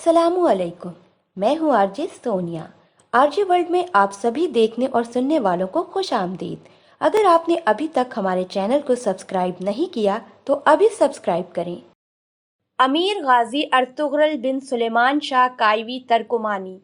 अस्सलामु अलैकुम। मैं हूँ आरजे सोनिया। आरजे वर्ल्ड में आप सभी देखने और सुनने वालों को खुश आमदीद। अगर आपने अभी तक हमारे चैनल को सब्सक्राइब नहीं किया तो अभी सब्सक्राइब करें। अमीर गाजी अर्तुगरुल बिन सुलेमान शाह कायवी तर्कुमानी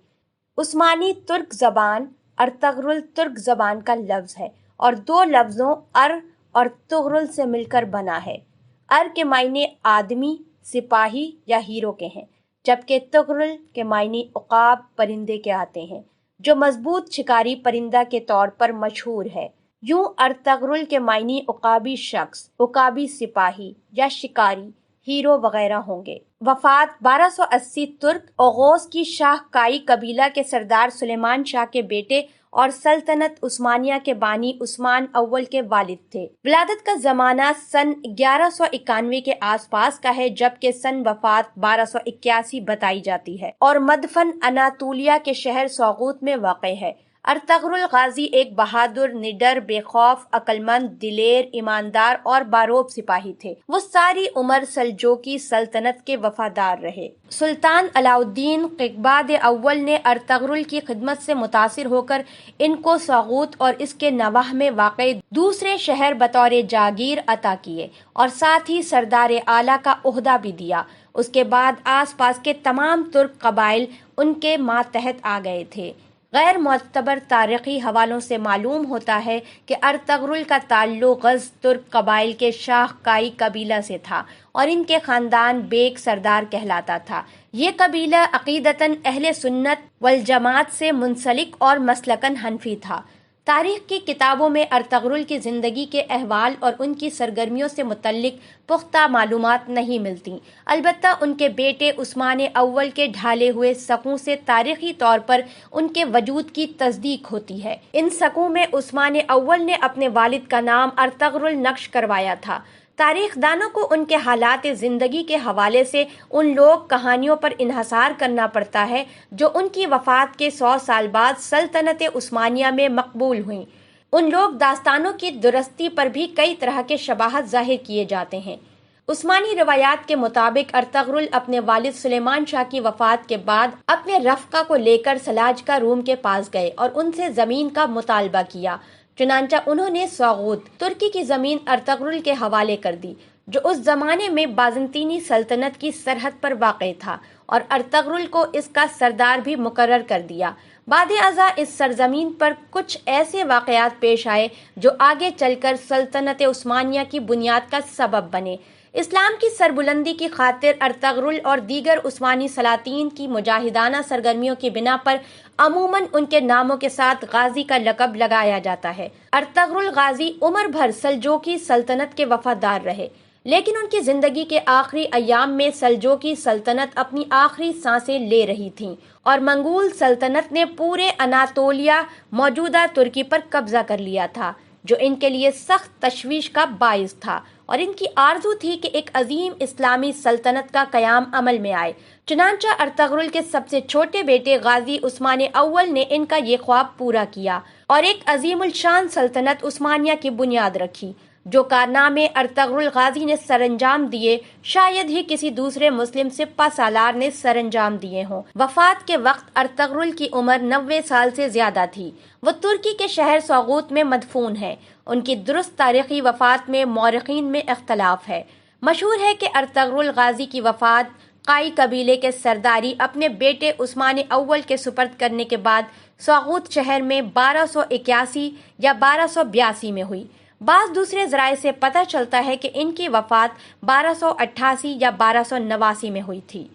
उस्मानी तुर्क ज़बान अर्तुगरुल तुर्क ज़बान का लफ्ज़ है और दो लफ्ज़ों अर और तुगरुल से मिलकर बना है। अर के मायने आदमी, सिपाही या हीरो के हैं, जबकि तुगरुल के मायने उकाब परिंदे के आते हैं जो मजबूत शिकारी परिंदा के तौर पर मशहूर है। यूं अर्तुगरुल के मायने उकाबी शख्स, उकाबी सिपाही या शिकारी, हीरो वगैरह होंगे। वफात 1280 तुर्क ओगोस की शाह काई कबीला के सरदार सुलेमान शाह के बेटे और सल्तनत उस्मानिया के बानी उस्मान अव्वल के वालिद थे। विलादत का जमाना सन 1191 के आसपास का है, जबकि सन वफात 1281 बताई जाती है और मदफन अनातोलिया के शहर सौगूत में वाक़ है। अर्तुगरुल गाजी एक बहादुर, निडर, बेखौफ, अक्लमंद, दिलेर, ईमानदार और बारोब सिपाही थे। वो सारी उम्र सल्जोकी सल्तनत के वफादार रहे। सुल्तान अलाउद्दीन क़िक़बाद अव्वल ने अर्तुगरुल की खिदमत से मुतासिर होकर इनको सौगूत और इसके नवाह में वाक़ दूसरे शहर बतौर जागीर अता किए और साथ ही सरदार आला का ओहदा भी दिया। उसके बाद आस पास के तमाम तुर्क कबाइल उनके मातहत आ गए थे। गैर मोतबर तारीखी हवालों से मालूम होता है कि अर्तुगरुल का ताल्लुक गज़ तुर्क कबाइल के शाह काई कबीला से था और इनके ख़ानदान बेग सरदार कहलाता था। ये कबीला अक़ीदतन अहले सुन्नत वल जमात से मुंसलिक और मसलकन हनफी था। तारीख की किताबों में अर्तुगरुल की ज़िंदगी के अहवाल और उनकी सरगर्मियों से मुतल्लिक पुख्ता मालूमात नहीं मिलती। अलबत्ता उनके बेटे उस्मान अव्वल के ढाले हुए सकूं से तारीखी तौर पर उनके वजूद की तस्दीक होती है। इन सकूं में उस्मान अव्वल ने अपने वालिद का नाम अर्तुगरुल नक्श करवाया था। तारीखदानों को उनके हालात ज़िंदगी के हवाले से उन लोग कहानियों पर इन्हसार करना पड़ता है जो उनकी वफ़ात के 100 साल बाद सल्तनत उस्मानिया में मकबूल हुई। उन लोग दास्तानों की दुरुस्ती पर भी कई तरह के शबाहत ज़ाहिर किए जाते हैं। उस्मानी रवायात के मुताबिक अर्तुगरुल अपने वालिद सुलेमान शाह की वफ़ात के बाद अपने रफ़्क़ा को लेकर सलाजका रूम के पास गए और उनसे ज़मीन का मुतालबा किया। चुनांचा उन्होंने सौगूत तुर्की की ज़मीन अर्तुगरुल के हवाले कर दी, जो उस ज़माने में बाज़ंतीनी सल्तनत की सरहद पर वाक़ था, और अर्तुगरुल को इसका सरदार भी मुकर्रर कर दिया। बाद अज़ा इस सरजमीन पर कुछ ऐसे वाक़यात पेश आए जो आगे चलकर सल्तनत उस्मानिया की बुनियाद का सबब बने। इस्लाम की सरबुलंदी की खातिर अर्तुगरुल और दीगर उस्मानी सलातीन की मुजाहिदाना सरगर्मियों की बिना पर अमूमन उनके नामों के साथ गाजी का लक़ब लगाया जाता है। अर्तुगरुल गाजी उम्र भर सल्जोकी सल्तनत के वफादार रहे, लेकिन उनकी जिंदगी के आखिरी अयाम में सल्जोकी सल्तनत अपनी आखिरी सांसें ले रही थी और मंगोल सल्तनत ने पूरे अनातोलिया, मौजूदा तुर्की पर कब्जा कर लिया था, जो इनके लिए सख्त तशवीश का बाइस था और इनकी आरजू थी कि एक अजीम इस्लामी सल्तनत का कयाम अमल में आए। चुनांचा अर्तुगरुल के सबसे छोटे बेटे गाजी उस्मान अव्वल ने इनका ये ख्वाब पूरा किया और एक अजीमुल शान सल्तनत उस्मानिया की बुनियाद रखी। जो कारनामे अर्तुगरुल गाजी ने सरंजाम दिए, शायद ही किसी दूसरे मुस्लिम सिपा सालार ने सरंजाम दिए हों। वफात के वक्त अर्तुगरुल की उम्र 90 साल से ज्यादा थी। वो तुर्की के शहर सौगूत में मदफून है। उनकी दुरुस्त तारीखी वफात में मौरखीन में इख्तलाफ है। मशहूर है कि अर्तुगरुल गाजी की वफात काई कबीले के सरदारी अपने बेटे उस्मान अव्वल के सुपर्द करने के बाद सौगूत शहर में 1281 या 1282 में हुई। बाज़ दूसरे ज़राए से पता चलता है कि इनकी वफ़ात 1288 या 1289 में हुई थी।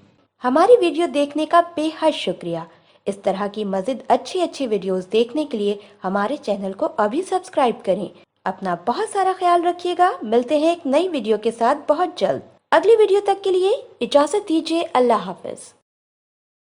हमारी वीडियो देखने का बेहद शुक्रिया। इस तरह की मज़ीद अच्छी वीडियोस देखने के लिए हमारे चैनल को अभी सब्सक्राइब करें। अपना बहुत सारा ख्याल रखिएगा। मिलते हैं एक नई वीडियो के साथ बहुत जल्द। अगली वीडियो तक के लिए इजाज़त दीजिए। अल्लाह हाफ़िज़।